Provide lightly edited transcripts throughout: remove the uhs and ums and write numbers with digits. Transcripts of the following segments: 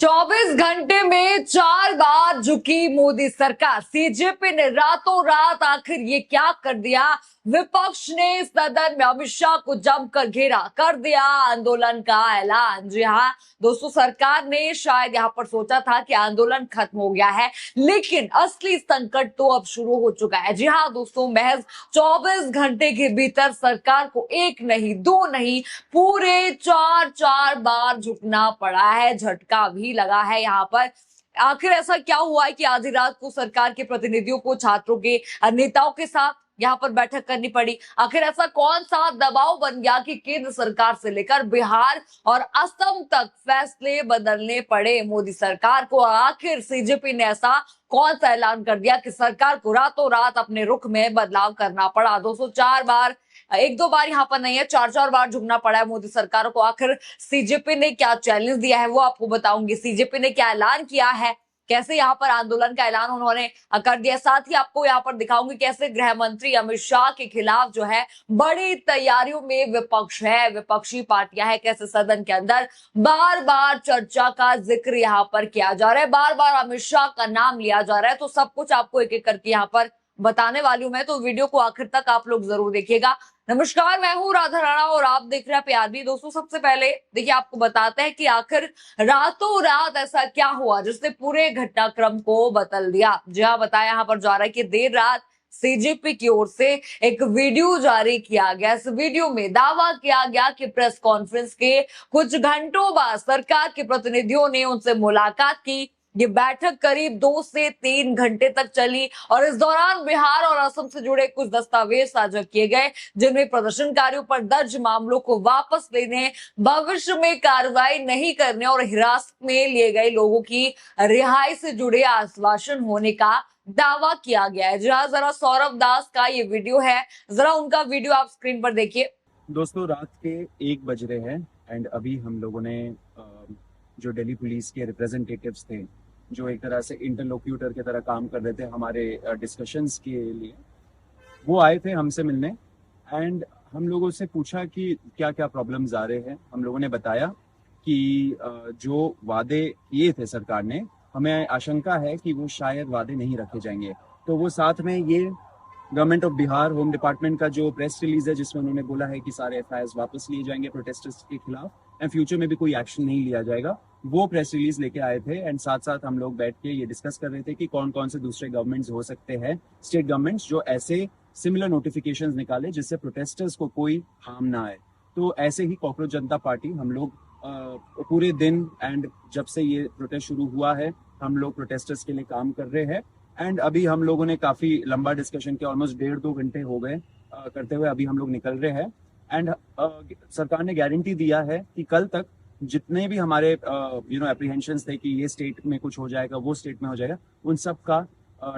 24 घंटे में 4 बार झुकी मोदी सरकार। सीजेपी ने रातों रात आखिर ये क्या कर दिया। विपक्ष ने सदन में अमित शाह को जमकर घेरा, कर दिया आंदोलन का ऐलान। जी हाँ दोस्तों, सरकार ने शायद यहाँ पर सोचा था कि आंदोलन खत्म हो गया है, लेकिन असली संकट तो अब शुरू हो चुका है। जी हाँ दोस्तों, महज 24 घंटे के भीतर सरकार को एक नहीं दो नहीं पूरे चार चार बार झुकना पड़ा है। झटका भी लगा है यहाँ पर। आखिर ऐसा क्या हुआ है कि आधी रात को सरकार के प्रतिनिधियों को छात्रों के नेताओं के साथ यहाँ पर बैठक करनी पड़ी। आखिर ऐसा कौन सा दबाव बन गया कि केंद्र सरकार से लेकर बिहार और असम तक फैसले बदलने पड़े मोदी सरकार को। आखिर सीजेपी ने ऐसा कौन सा ऐलान कर दिया कि सरकार को रातों रात अपने रुख में बदलाव करना पड़ा। 204 बार, एक दो बार यहाँ पर नहीं है, चार चार बार झुकना पड़ा है मोदी सरकार को। आखिर सीजेपी ने क्या चैलेंज दिया है वो आपको बताऊंगी। सीजेपी ने क्या ऐलान किया है, कैसे यहाँ पर आंदोलन का ऐलान उन्होंने कर दिया। साथ ही आपको यहाँ पर दिखाऊंगी कैसे गृह मंत्री अमित शाह के खिलाफ जो है बड़ी तैयारियों में विपक्ष है, विपक्षी पार्टियां है, कैसे सदन के अंदर बार बार चर्चा का जिक्र यहाँ पर किया जा रहा है, बार बार अमित शाह का नाम लिया जा रहा है। तो सब कुछ आपको एक एक करके यहाँ पर बताने वाली हूं मैं, तो वीडियो को आखिर तक आप लोग जरूर देखिएगा। नमस्कार, मैं हूं राधा राणा और आप देख रहे हैं प्यार भी। दोस्तों सबसे पहले देखिए, आपको बताते हैं कि आखिर रातों रात ऐसा क्या हुआ जिसने पूरे घटनाक्रम को बदल दिया। जी हाँ, बताया यहाँ पर जा रहा है कि देर रात सीजेपी की ओर से एक वीडियो जारी किया गया। इस वीडियो में दावा किया गया कि प्रेस कॉन्फ्रेंस के कुछ घंटों बाद सरकार के प्रतिनिधियों ने उनसे मुलाकात की। ये बैठक करीब 2 से 3 घंटे तक चली और इस दौरान बिहार और असम से जुड़े कुछ दस्तावेज साझा किए गए, जिनमें प्रदर्शनकारियों पर दर्ज मामलों को वापस लेने, भविष्य में कार्रवाई नहीं करने और हिरासत में लिए गए लोगों की रिहाई से जुड़े आश्वासन होने का दावा किया गया है। जहां जरा सौरभ दास का ये वीडियो है, जरा उनका वीडियो आप स्क्रीन पर देखिए। दोस्तों रात के 1 बज रहे हैं एंड अभी हम लोगों ने जो दिल्ली पुलिस के रिप्रेजेंटेटिव्स थे, जो एक तरह से इंटरलोक्यूटर की तरह काम कर रहे थे हमारे डिस्कशंस के लिए, वो आए थे हमसे मिलने। एंड हम लोगों से पूछा कि क्या क्या प्रॉब्लम्स आ रहे हैं। हम लोगों ने बताया कि जो वादे किए थे सरकार ने, हमें आशंका है कि वो शायद वादे नहीं रखे जाएंगे। तो वो साथ में ये government of Bihar home department का जो प्रेस रिलीज है, जिसमें उन्होंने बोला है कि सारे एफआईआर वापस लिए जाएंगे प्रोटेस्टर्स के खिलाफ एंड फ्यूचर में भी कोई एक्शन नहीं लिया जाएगा, वो प्रेस रिलीज लेके आए थे। एंड साथ साथ हम लोग बैठ के ये डिस्कस कर रहे थे कि कौन कौन से दूसरे गवर्नमेंट्स हो सकते हैं, स्टेट गवर्नमेंट्स, जो ऐसे सिमिलर नोटिफिकेशंस निकाले जिससे प्रोटेस्टर्स को कोई हार्म ना आए। तो ऐसे ही कॉकरोच जनता पार्टी, हम लोग पूरे दिन एंड जब से ये प्रोटेस्ट शुरू हुआ है, हम लोग प्रोटेस्टर्स के लिए काम कर रहे हैं। एंड अभी हम लोगों ने काफी लंबा डिस्कशन किया, ऑलमोस्ट 1.5-2 घंटे हो गए करते हुए। अभी हम लोग निकल रहे हैं एंड सरकार ने गारंटी दिया है कि कल तक जितने भी हमारे एप्रीहेंशंस थे कि ये स्टेट में कुछ हो जाएगा, वो स्टेट में हो जाएगा, उन सब का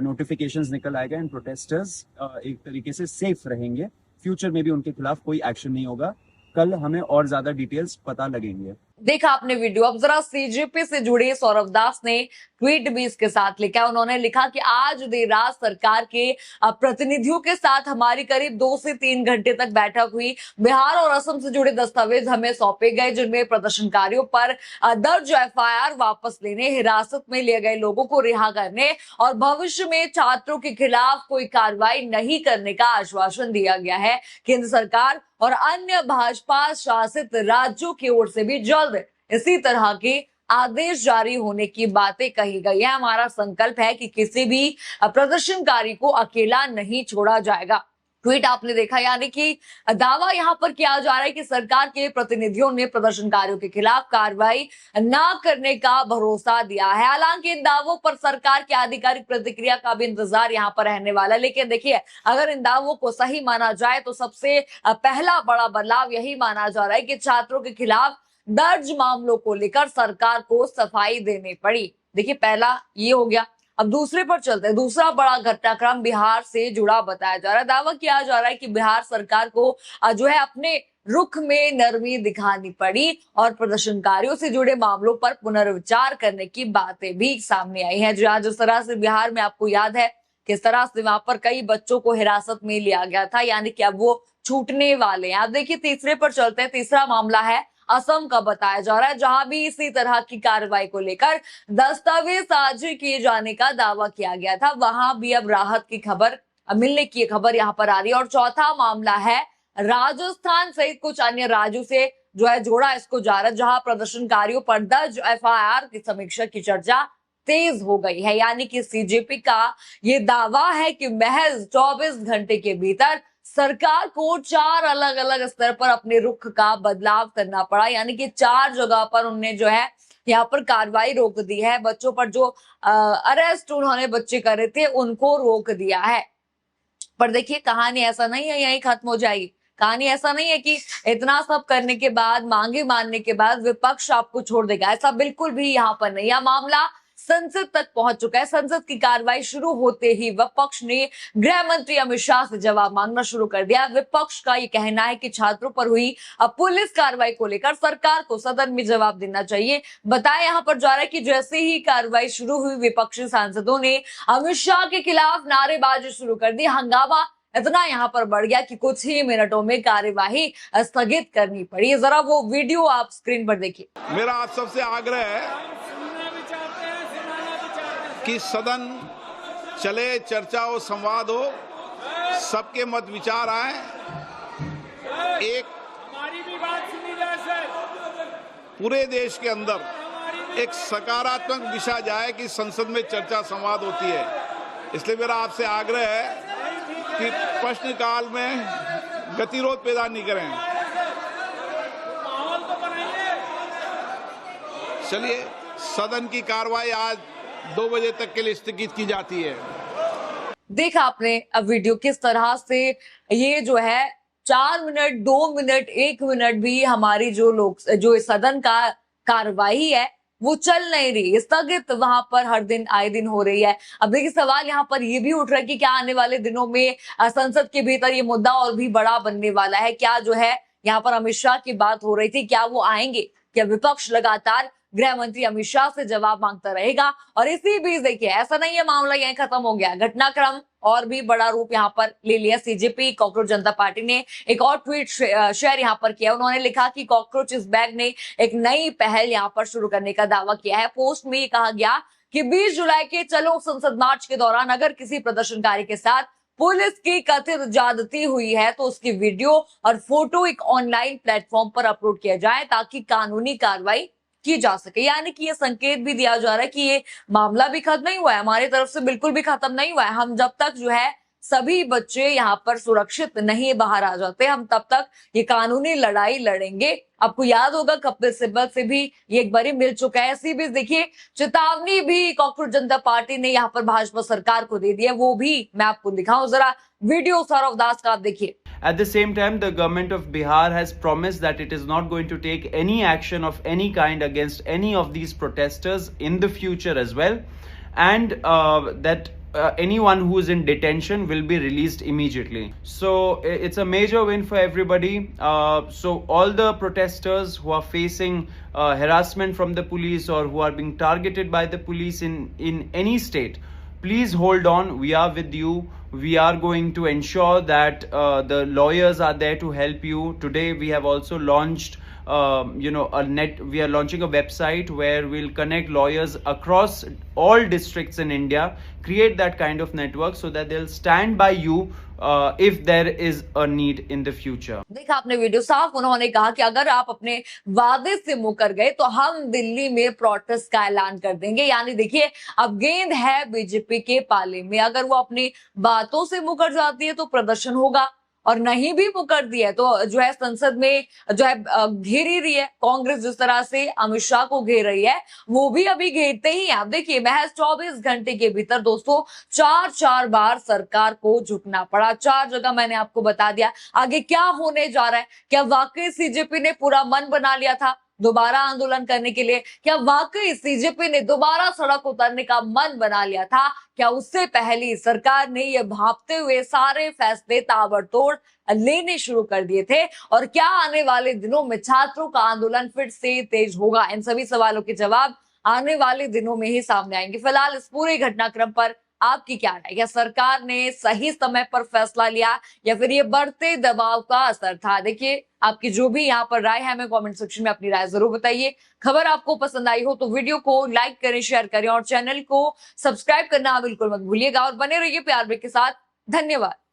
नोटिफिकेशंस निकल आएगा एंड प्रोटेस्टर्स एक तरीके से सेफ रहेंगे। फ्यूचर में भी उनके खिलाफ कोई एक्शन नहीं होगा। कल हमें और ज्यादा डिटेल्स पता लगेंगे। देखा आपने वीडियो। अब जरा सीजेपी से जुड़े सौरभ दास ने ट्वीट भी इसके साथ लिखा। उन्होंने लिखा कि आज देर रात सरकार के प्रतिनिधियों के साथ हमारी करीब 2 से 3 घंटे तक बैठक हुई। बिहार और असम से जुड़े दस्तावेज हमें सौंपे गए, जिनमें प्रदर्शनकारियों पर दर्ज एफआईआर वापस लेने, हिरासत में लिए गए लोगों को रिहा करने और भविष्य में छात्रों के खिलाफ कोई कार्रवाई नहीं करने का आश्वासन दिया गया है। केंद्र सरकार और अन्य भाजपा शासित राज्यों की ओर से भी जल्द इसी तरह के आदेश जारी होने की बातें कही गई है। हमारा संकल्प है कि किसी भी प्रदर्शनकारी को अकेला नहीं छोड़ा जाएगा। ट्वीट आपने देखा, यानी कि दावा यहां पर किया जा रहा है कि सरकार के प्रतिनिधियों ने प्रदर्शनकारियों के खिलाफ कार्रवाई न करने का भरोसा दिया है। हालांकि इन दावों पर सरकार की आधिकारिक प्रतिक्रिया का भी इंतजार यहां पर रहने वाला है। लेकिन देखिए, अगर इन दावों को सही माना जाए तो सबसे पहला बड़ा बदलाव यही माना जा रहा है कि छात्रों के खिलाफ दर्ज मामलों को लेकर सरकार को सफाई देनी पड़ी। देखिए, पहला ये हो गया। अब दूसरे पर चलते हैं। दूसरा बड़ा घटनाक्रम बिहार से जुड़ा बताया जा रहा है। दावा किया जा रहा है कि बिहार सरकार को जो है अपने रुख में नरमी दिखानी पड़ी और प्रदर्शनकारियों से जुड़े मामलों पर पुनर्विचार करने की बातें भी सामने आई हैं। जिस तरह से बिहार में आपको याद है किस तरह से वहां पर कई बच्चों को हिरासत में लिया गया था, यानी कि अब वो छूटने वाले हैं। आप देखिए, तीसरे पर चलते हैं। तीसरा मामला है असम का बताया जा रहा है, जहां भी इसी तरह की कार्रवाई को लेकर दस्तावेज साझे किए जाने का दावा किया गया था, वहां भी अब राहत की खबर मिलने की खबर यहां पर आ रही है। और चौथा मामला है राजस्थान सहित कुछ अन्य राज्यों से जो है जोड़ा इसको जा रहा है, जहां प्रदर्शनकारियों पर दर्ज एफआईआर की समीक्षा की चर्चा तेज हो गई है। यानी कि सीजेपी का ये दावा है कि महज 24 घंटे के भीतर सरकार को 4 अलग अलग स्तर पर अपने रुख का बदलाव करना पड़ा। यानी कि 4 जगह पर उन्होंने जो है यहाँ पर कार्रवाई रोक दी है। बच्चों पर जो अरेस्ट उन्होंने बच्चे करे थे उनको रोक दिया है। पर देखिए कहानी ऐसा नहीं है यहीं खत्म हो जाएगी। कहानी ऐसा नहीं है कि इतना सब करने के बाद, मांगे मानने के बाद विपक्ष आपको छोड़ देगा, ऐसा बिल्कुल भी यहाँ पर नहीं। यह मामला संसद तक पहुंच चुका है। संसद की कार्रवाई शुरू होते ही विपक्ष ने गृह मंत्री अमित शाह से जवाब मांगना शुरू कर दिया। विपक्ष का ये कहना है कि छात्रों पर हुई पुलिस कार्रवाई को लेकर सरकार को सदन में जवाब देना चाहिए। बताया यहाँ पर जा रहा है कि जैसे ही कार्रवाई शुरू हुई, विपक्षी सांसदों ने अमित शाह के खिलाफ नारेबाजी शुरू कर दी। हंगामा इतना यहाँ पर बढ़ गया कि कुछ ही मिनटों में कार्यवाही स्थगित करनी पड़ी। जरा वो वीडियो आप स्क्रीन पर देखिए। मेरा आप सबसे आग्रह है कि सदन चले, चर्चा हो, संवाद हो, सबके मत विचार आए, एक हमारी भी बात सुनी जाए सर। पूरे देश के अंदर एक सकारात्मक दिशा जाए कि संसद में चर्चा संवाद होती है। इसलिए मेरा आपसे आग्रह है कि प्रश्नकाल में गतिरोध पैदा नहीं करें। माहौल तो बनाइए। चलिए, सदन की कार्रवाई आज 2 बजे तक के लिए स्थगित की जाती है। देखा आपने अब वीडियो किस तरह से ये जो है 4 मिनट, 2 मिनट, 1 मिनट भी हमारी जो सदन का कार्रवाई है वो चल नहीं रही, स्थगित वहां पर हर दिन आए दिन हो रही है। अब देखिए सवाल यहाँ पर ये भी उठ रहा है कि क्या आने वाले दिनों में संसद के भीतर ये मुद्दा और भी बड़ा बनने वाला है। क्या जो है यहाँ पर अमित शाह की बात हो रही थी, क्या वो आएंगे? क्या विपक्ष लगातार गृह मंत्री अमित शाह से जवाब मांगता रहेगा? और इसी बीच देखिए ऐसा नहीं है मामला यहीं खत्म हो गया, घटनाक्रम और भी बड़ा रूप यहाँ पर ले लिया। सीजेपी कॉकरोच जनता पार्टी ने एक और ट्वीट शेयर यहाँ पर किया। उन्होंने लिखा कि कॉकरोच इस बैग ने एक नई पहल यहाँ पर शुरू करने का दावा किया है। पोस्ट में ये कहा गया कि 20 जुलाई के चलो संसद मार्च के दौरान अगर किसी प्रदर्शनकारी के साथ पुलिस की कथित ज्यादती हुई है तो उसकी वीडियो और फोटो एक ऑनलाइन प्लेटफॉर्म पर अपलोड किया जाए ताकि कानूनी कार्रवाई की जा सके। यानी कि ये संकेत भी दिया जा रहा है कि ये मामला भी खत्म नहीं हुआ है, हमारी तरफ से बिल्कुल भी खत्म नहीं हुआ है। हम जब तक जो है सभी बच्चे यहाँ पर सुरक्षित नहीं बाहर आ जाते, हम तब तक ये कानूनी लड़ाई लड़ेंगे। आपको याद होगा कपिल सिब्बल से भी ये एक बारी मिल चुका है। इसी बीच देखिए चेतावनी भी कॉकरोच जनता पार्टी ने यहाँ पर भाजपा सरकार को दे दी है, वो भी मैं आपको दिखाऊं। जरा वीडियो सौरव दास का आप देखिए। At the same time, the government of Bihar has promised that it is not going to take any action of any kind against any of these protesters in the future as well, and that anyone who is in detention will be released immediately. So it's a major win for everybody. So all the protesters who are facing harassment from the police or who are being targeted by the police in any state, please hold on. We are with you. We are going to ensure that the lawyers are there to help you. Today we have also launched we are launching a website where we'll connect lawyers across all districts in India, create that kind of network so that they'll stand by you if there is a need in the future. देखा आपने video, साफ उन्होंने कहा कि अगर आप अपने वादे से मुकर गए तो हम दिल्ली में प्रोटेस्ट का ऐलान कर देंगे। यानी देखिए अब गेंद है बीजेपी के पाले में, अगर वो अपनी बातों से मुकर जाती है तो प्रदर्शन होगा, और नहीं भी मुकर दिया तो जो है संसद में जो है घेर ही रही है कांग्रेस। जिस तरह से अमित शाह को घेर रही है वो भी अभी घेरते ही है। आप देखिए महज 24 घंटे के भीतर दोस्तों 4 बार सरकार को झुकना पड़ा, 4 जगह मैंने आपको बता दिया। आगे क्या होने जा रहा है? क्या वाकई सीजेपी ने पूरा मन बना लिया था दोबारा आंदोलन करने के लिए? क्या वाकई सीजेपी ने दोबारा सड़क उतरने का मन बना लिया था? क्या उससे पहले सरकार ने ये भांपते हुए सारे फैसले ताबड़तोड़ लेने शुरू कर दिए थे? और क्या आने वाले दिनों में छात्रों का आंदोलन फिर से तेज होगा? इन सभी सवालों के जवाब आने वाले दिनों में ही सामने आएंगे। फिलहाल इस पूरे घटनाक्रम पर आपकी क्या राय? क्या सरकार ने सही समय पर फैसला लिया या फिर ये बढ़ते दबाव का असर था? देखिए, आपकी जो भी यहाँ पर राय है हमें कमेंट सेक्शन में अपनी राय जरूर बताइए। खबर आपको पसंद आई हो तो वीडियो को लाइक करें, शेयर करें और चैनल को सब्सक्राइब करना बिल्कुल मत भूलिएगा और बने रहिए प्यार ब्रेक के साथ। धन्यवाद।